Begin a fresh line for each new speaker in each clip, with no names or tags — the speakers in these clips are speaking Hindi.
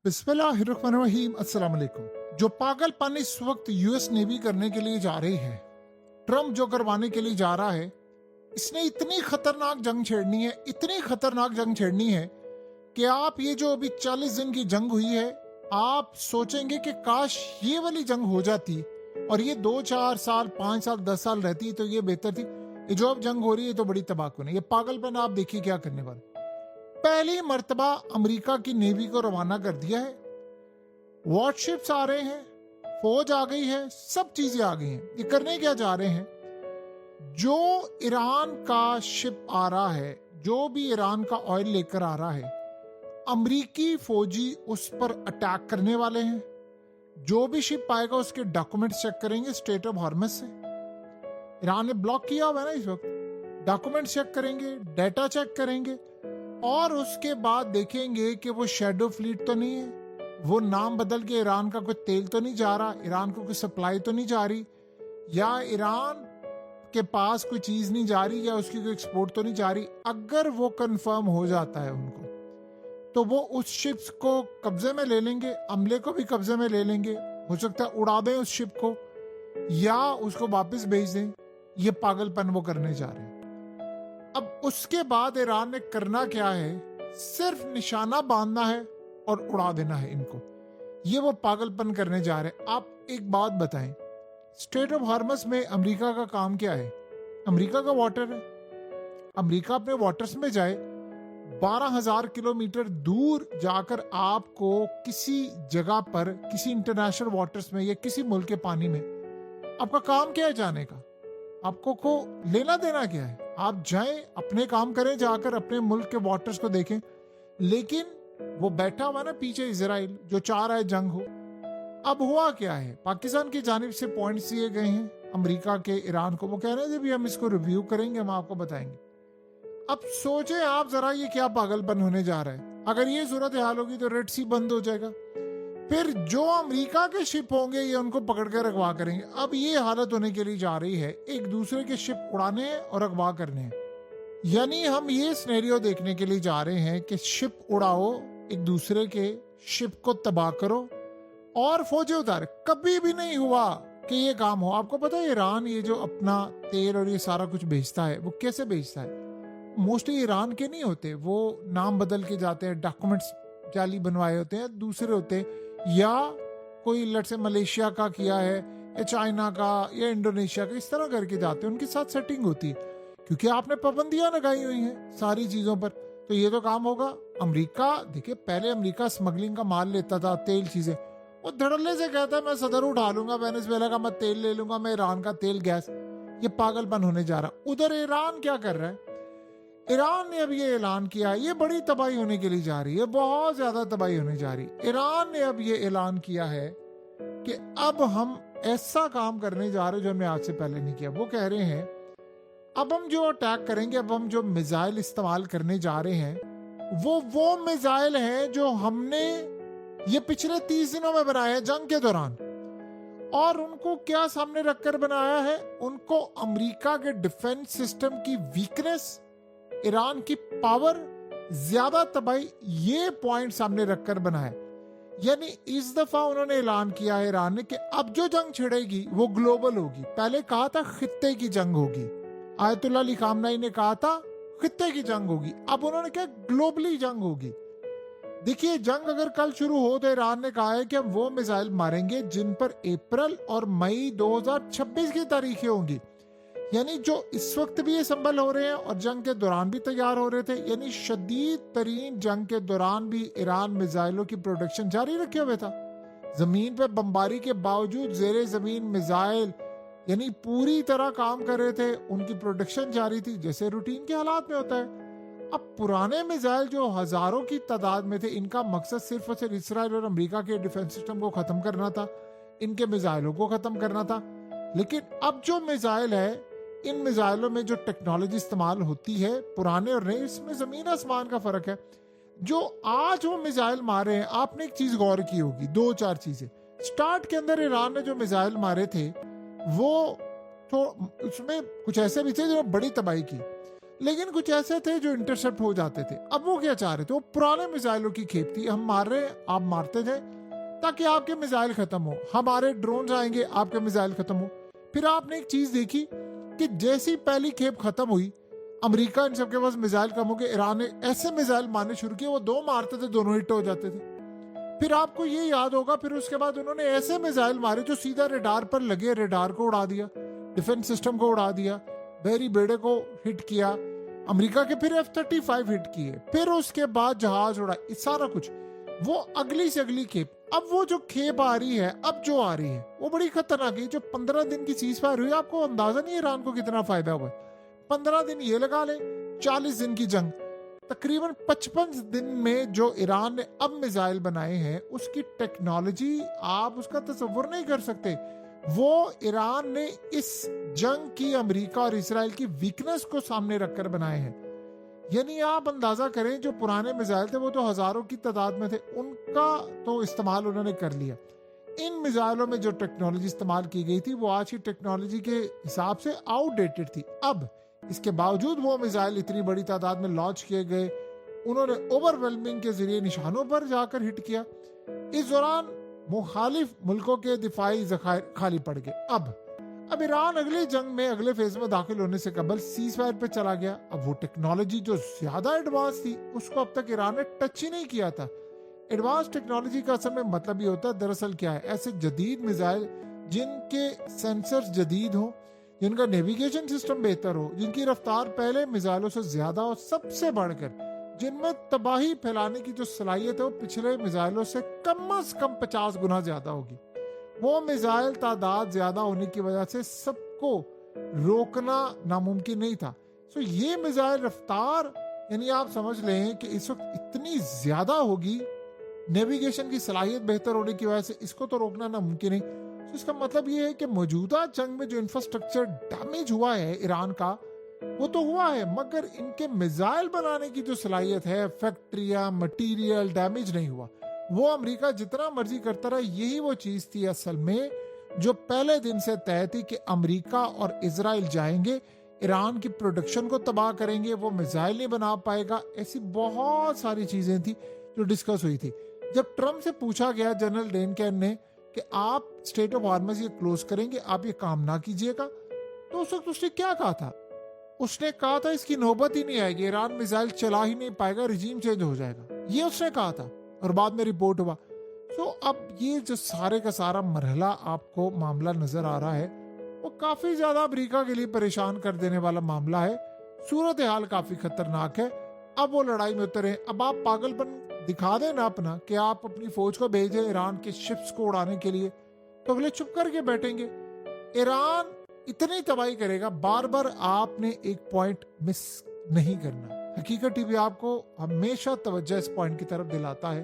बिस्मिल्लाहिर्रहमानिर्रहीम। अस्सलाम वालेकुम। जो पागलपन इस वक्त यूएस नेवी करने के लिए जा रही है, ट्रम्प जो करवाने के लिए जा रहा है, इसने इतनी खतरनाक जंग छेड़नी है, इतनी खतरनाक जंग छेड़नी है कि आप ये जो अभी 40 दिन की जंग हुई है, आप सोचेंगे कि काश ये वाली जंग हो जाती और ये 2-4 साल 5 साल 10 साल रहती तो ये बेहतर थी। ये जो अब जंग हो रही है तो बड़ी तबाहकुन है। ये पागलपन आप देखिए क्या करने वाला। पहली मर्तबा अमेरिका की नेवी को रवाना कर दिया है, वॉरशिप्स आ रहे हैं, फौज आ गई है, सब चीजें आ गई हैं। ये करने क्या जा रहे हैं? जो ईरान का शिप आ रहा है, जो भी ईरान का ऑयल लेकर आ रहा है, अमरीकी फौजी उस पर अटैक करने वाले हैं। जो भी शिप आएगा उसके डॉक्यूमेंट्स चेक करेंगे स्टेट ऑफ हॉर्मस से। ईरान ने ब्लॉक किया हुआ है ना इस वक्त। डॉक्यूमेंट्स चेक करेंगे, डाटा चेक करेंगे और उसके बाद देखेंगे कि वो शेडो फ्लीट तो नहीं है, वो नाम बदल के ईरान का कोई तेल तो नहीं जा रहा, ईरान को कोई सप्लाई तो नहीं जा रही, या ईरान के पास कोई चीज नहीं जा रही, या उसकी कोई एक्सपोर्ट तो नहीं जा रही। अगर वो कंफर्म हो जाता है उनको, तो वो उस शिप्स को कब्जे में ले लेंगे, अमले को भी कब्जे में ले लेंगे। हो सकता है उड़ा दें उस शिप को या उसको वापस भेज दें। ये पागलपन वो करने जा रहे हैं। अब उसके बाद ईरान ने करना क्या है? सिर्फ निशाना बांधना है और उड़ा देना है इनको। ये वो पागलपन करने जा रहे हैं। आप एक बात बताएं, स्टेट ऑफ हॉर्मस में अमेरिका का काम क्या है? अमेरिका का वाटर है। अमेरिका अपने वाटर्स में जाए, 12,000 किलोमीटर दूर जाकर आपको किसी जगह पर, किसी इंटरनेशनल वाटर्स में या किसी मुल्क के पानी में, आपका काम क्या है जाने का? आपको को लेना देना क्या है? आप जाएं, अपने काम करें, जाकर अपने मुल्क के वाटर्स को देखें। लेकिन वो बैठा हुआ ना पीछे इजराइल, जो चाह रहा है जंग हो। अब हुआ क्या है? पाकिस्तान की जानिब से पॉइंट्स दिए गए हैं अमेरिका के ईरान को। वो कह रहे थे भी हम इसको रिव्यू करेंगे, हम आपको बताएंगे। अब सोचे आप जरा, ये क्या पागलपन होने जा रहा है। अगर ये सूरत हाल होगी तो रेड सी बंद हो जाएगा, फिर जो अमेरिका के शिप होंगे ये उनको पकड़ कर अगवा करेंगे। अब ये हालत होने के लिए जा रही है, एक दूसरे के शिप उड़ाने हैं और अगवा करने हैं। यानी हम ये सिनेरियो देखने के लिए जा रहे हैं कि शिप उड़ाओ, एक दूसरे के शिप को तबाह करो और फौजी उतारे। कभी भी नहीं हुआ कि ये काम हो। आपको पता है ईरान ये जो अपना तेल और ये सारा कुछ भेजता है, वो कैसे भेजता है? मोस्टली ईरान के नहीं होते, वो नाम बदल के जाते हैं, डॉक्यूमेंट्स जाली बनवाए होते हैं, दूसरे होते हैं, या कोई लट से मलेशिया का किया है या चाइना का या इंडोनेशिया का, इस तरह करके जाते हैं। उनके साथ सेटिंग होती है क्योंकि आपने पाबंदियां लगाई हुई हैं सारी चीजों पर, तो ये तो काम होगा। अमेरिका देखिए, पहले अमेरिका स्मगलिंग का माल लेता था, तेल चीजें, वो धड़ल्ले से कहता है मैं सदर उठा लूंगा, वेनेजुएला का मैं तेल ले लूंगा, मैं ईरान का तेल गैस। ये पागलपन होने जा रहा। उधर ईरान क्या कर रहा है? ईरान ने अब ये ऐलान किया, ये बड़ी तबाही होने के लिए जा रही है, बहुत ज्यादा तबाही होने जा रही है। ईरान ने अब ये ऐलान किया है कि अब हम ऐसा काम करने जा रहे हैं जो हमने आज से पहले नहीं किया। वो कह रहे हैं अब हम जो अटैक करेंगे, अब हम जो मिसाइल इस्तेमाल करने जा रहे हैं, वो मिसाइल हैं जो हमने ये पिछले 30 दिनों में बनाए हैं जंग के दौरान। और उनको क्या सामने रखकर बनाया है? उनको अमेरिका के डिफेंस सिस्टम की वीकनेस, ईरान की पावर, ज्यादा तबाही, ये पॉइंट सामने रखकर बनाया। यानी इस दफा उन्होंने ऐलान किया है ईरान ने कि अब जो जंग छिड़ेगी वो ग्लोबल होगी। पहले कहा था खित्ते की जंग होगी, आयतुल्लाह अली खामनेई ने कहा था खित्ते की जंग होगी, अब उन्होंने कहा ग्लोबली जंग होगी। देखिए, जंग अगर कल शुरू हो तो ईरान ने कहा है कि हम वो मिसाइल मारेंगे जिन पर अप्रैल और मई 2026 की तारीखें होंगी। यानी जो इस वक्त भी ये संभल हो रहे हैं और जंग के दौरान भी तैयार हो रहे थे, यानी शदीद तरीन जंग के दौरान भी ईरान मिसाइलों की प्रोडक्शन जारी रखे हुए था। जमीन पे बमबारी के बावजूद जेरे जमीन मिसाइल यानी पूरी तरह काम कर रहे थे, उनकी प्रोडक्शन जारी थी, जैसे रूटीन के हालात में होता है। अब पुराने मिसाइल जो हजारों की तादाद में थे, इनका मकसद सिर्फ और सिर्फ इसराइल और अमेरिका के डिफेंस सिस्टम को खत्म करना था, इनके मिसाइलों को खत्म करना था। लेकिन अब जो मिसाइल है, इन मिसाइलों में जो टेक्नोलॉजी इस्तेमाल होती है, पुराने और नए, इसमें जमीन आसमान का फर्क है। जो आज वो मिसाइल मारे हैं, आपने एक चीज गौर की होगी, 2-4 चीजें। स्टार्ट के अंदर ईरान ने जो मिसाइल मारे थे वो तो उसमें कुछ ऐसे भी थे जो बड़ी तबाही की, लेकिन कुछ ऐसे थे जो इंटरसेप्ट हो जाते थे। अब वो क्या चाह रहे थे, वो पुराने मिसाइलों की खेप थी, हम मार रहे हैं आप मारते जाए ताकि आपके मिसाइल खत्म हो, हमारे ड्रोन आएंगे आपके मिसाइल खत्म हो। फिर आपने एक चीज देखी कि जैसी पहली खेप खत्म हुई, अमेरिका इन सबके पास मिसाइल कम हो गए, ईरान ने ऐसे मिसाइल मारने शुरू किए, वो दो मारते थे दोनों हिट हो जाते थे। फिर आपको ये याद होगा, फिर उसके बाद उन्होंने ऐसे मिसाइल मारे जो सीधा रेडार पर लगे, रेडार को उड़ा दिया, डिफेंस सिस्टम को उड़ा दिया, बहरी बेड़े को हिट किया अमेरिका के। फिर F-35 हिट किए, फिर उसके बाद जहाज उड़ा, सारा कुछ। वो अगली से अगली खेप, अब वो जो खेप आ रही है, अब जो आ रही है वो बड़ी खतरनाक है। जो 15 दिन की चीज फायर हुई, आपको अंदाजा नहीं ईरान को कितना फायदा हुआ। 15 दिन ये लगा ले, 40 दिन की जंग, तकरीबन 55 दिन में जो ईरान ने अब मिसाइल बनाए हैं, उसकी टेक्नोलॉजी आप उसका तस्वुर नहीं कर सकते। वो ईरान ने इस जंग की अमेरिका और इसराइल की वीकनेस को सामने रखकर बनाए हैं। यानी आप अंदाजा करें, जो पुराने मिसाइल थे वो तो हजारों की तादाद में थे, उनका तो इस्तेमाल उन्होंने कर लिया। इन मिसाइलों में जो टेक्नोलॉजी इस्तेमाल की गई थी वो आज की टेक्नोलॉजी के हिसाब से आउटडेटेड थी। अब इसके बावजूद वो मिसाइल इतनी बड़ी तादाद में लॉन्च किए गए, उन्होंने ओवरवेलमिंग के जरिए निशानों पर जाकर हिट किया। इस दौरान मुखालिफ मुल्कों के दिफाई जखायर खाली पड़ गए। अब ईरान अगली जंग में, अगले फेज में दाखिल होने से कबल सीजफायर पे चला गया। अब वो टेक्नोलॉजी जो ज्यादा एडवांस थी, उसको अब तक ईरान ने टच ही नहीं किया था। एडवांस टेक्नोलॉजी का असल में मतलब ये होता है, दरअसल क्या है, ऐसे जदीद मिसाइल जिनके सेंसर्स जदीद हो, जिनका नेविगेशन सिस्टम बेहतर हो, जिनकी रफ्तार पहले मिसाइलों से ज्यादा हो, सबसे बढ़कर जिनमें तबाही फैलाने की जो सलाहियत है वो पिछले मिसाइलों से कम से कम 50 गुना ज्यादा होगी। वो मिसाइल तादाद ज्यादा होने की वजह से सबको रोकना नामुमकिन नहीं था। सो ये मिसाइल रफ्तार, यानी आप समझ लें कि इस वक्त इतनी ज्यादा होगी, नेविगेशन की सलाहियत बेहतर होने की वजह से इसको तो रोकना नामुमकिन नहीं। तो इसका मतलब ये है कि मौजूदा जंग में जो इंफ्रास्ट्रक्चर डैमेज हुआ है ईरान का, वो तो हुआ है, मगर इनके मिसाइल बनाने की जो सलाहियत है, फैक्ट्रियां, मटेरियल डैमेज नहीं हुआ। वो अमेरिका जितना मर्जी करता रहा, यही वो चीज थी असल में जो पहले दिन से तय थी कि अमेरिका और इजराइल जाएंगे, ईरान की प्रोडक्शन को तबाह करेंगे, वो मिसाइल नहीं बना पाएगा। ऐसी बहुत सारी चीजें थी जो डिस्कस हुई थी। जब ट्रम्प से पूछा गया जनरल डेनकैन ने कि आप स्टेट ऑफ आर्मर्स ये क्लोज करेंगे, आप ये काम ना कीजिएगा, तो उस वक्त उसने क्या कहा था? उसने कहा था इसकी नौबत ही नहीं आएगी, ईरान मिसाइल चला ही नहीं पाएगा, रिजीम चेंज हो जाएगा, ये उसने कहा था। और बाद में रिपोर्ट हुआ। तो अब ये जो सारे का सारा मरहला आपको मामला नजर आ रहा है, वो काफी ज्यादा अमेरिका के लिए परेशान कर देने वाला मामला है। सूरत हाल काफी खतरनाक है। अब वो लड़ाई में उतरे, अब आप पागलपन दिखा दें ना अपना कि आप अपनी फौज को भेजें ईरान के शिप्स को उड़ाने के लिए, तो अगले चुप करके बैठेंगे। ईरान इतनी तबाही करेगा, बार बार आपने एक पॉइंट मिस नहीं करना। हकीकत टीवी आपको हमेशा तवज्जो इस पॉइंट की तरफ दिलाता है।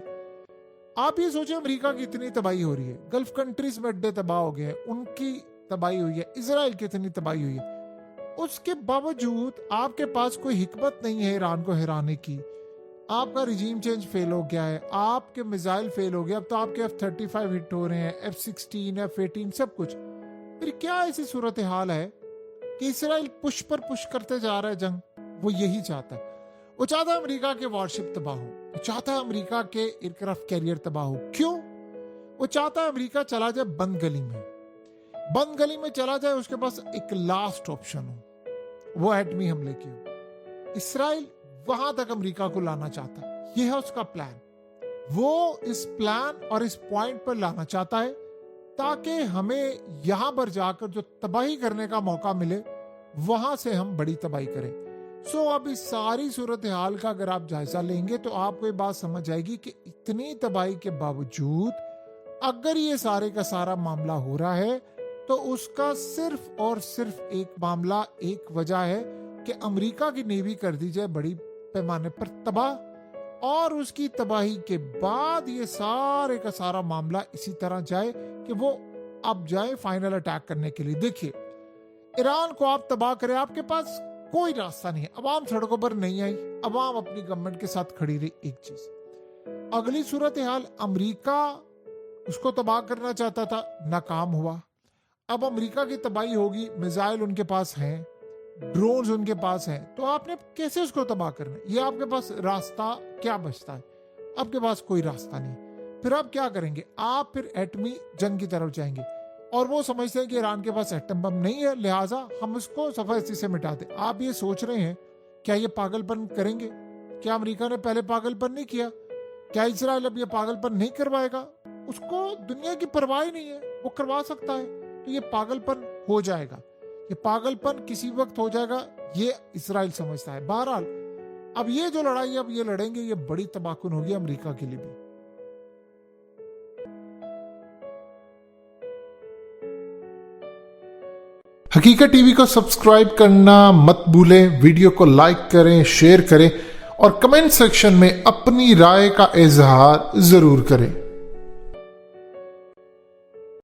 आप ये सोचें, अमेरिका की इतनी तबाही हो रही है, गल्फ कंट्रीज में अड्डे तबाह हो गए हैं, उनकी तबाही हुई है, इजराइल की इतनी तबाही हुई है, उसके बावजूद आपके पास कोई हिकमत नहीं है ईरान को हराने की। आपका रिजीम चेंज फेल हो गया है, आपके मिसाइल फेल हो गया, अब तो आपके F-35 हिट हो रहे हैं, F-16, F-18 सब कुछ। फिर क्या ऐसी सूरत हाल है कि इसराइल पुश पर पुश करते जा रहा है जंग? वो यही चाहता है। वो चाहता है अमेरिका के वॉरशिप तबाह हो, वो चाहता है अमेरिका के एयरक्राफ्ट कैरियर तबाह हो। क्यों? वो चाहता है अमेरिका चला जाए बंद गली में, बंद गली में चला जाए, उसके पास एक लास्ट ऑप्शन हो, वो एटमी हमले की हो। इसराइल वहां तक अमेरिका को लाना चाहता है, यह है उसका प्लान। वो इस प्लान और इस पॉइंट पर लाना चाहता है ताकि हमें यहां पर जाकर जो तबाही करने का मौका मिले, वहां से हम बड़ी तबाही करें। अब इस सारी सूरत हाल का अगर आप जायजा लेंगे तो आपको ये बात समझ आएगी कि इतनी तबाही के बावजूद अगर ये सारे का सारा मामला हो रहा है, तो उसका सिर्फ और सिर्फ एक मामला, एक वजह है कि अमेरिका की नेवी कर दी जाए बड़ी पैमाने पर तबाह, और उसकी तबाही के बाद ये सारे का सारा मामला इसी तरह जाए कि वो अब जाए फाइनल अटैक करने के लिए। देखिए, ईरान को आप तबाह करें, आपके पास कोई रास्ता नहीं है। अवाम सड़कों पर नहीं आई, अवाम अपनी गवर्नमेंट के साथ खड़ी रही। एक चीज, अगली सूरत हाल, अमेरिका उसको तबाह करना चाहता था, नाकाम हुआ। अब अमेरिका की तबाही होगी, मिसाइल उनके पास हैं, ड्रोन्स उनके पास हैं, तो आपने कैसे उसको तबाह करना है? ये आपके पास रास्ता क्या बचता है? आपके पास कोई रास्ता नहीं। फिर आप क्या करेंगे? आप फिर एटमी जंग की तरफ जाएंगे, और वो समझते हैं कि ईरान के पास एटम बम नहीं है, लिहाजा हम उसको सफाई से मिटा दें। आप ये सोच रहे हैं, क्या ये पागलपन करेंगे? क्या अमेरिका ने पहले पागलपन नहीं किया? क्या इजराइल अब ये पागलपन नहीं करवाएगा? उसको दुनिया की परवाह नहीं है, वो करवा सकता है। तो ये पागलपन हो जाएगा, ये पागलपन किसी वक्त हो जाएगा, ये इजराइल समझता है। बहरहाल अब ये जो लड़ाई अब ये लड़ेंगे, ये बड़ी तबाहकुन होगी अमेरिका के लिए भी। हकीकत टीवी को सब्सक्राइब करना मत भूलें, वीडियो को लाइक करें, शेयर करें और कमेंट सेक्शन में अपनी राय का इजहार जरूर करें।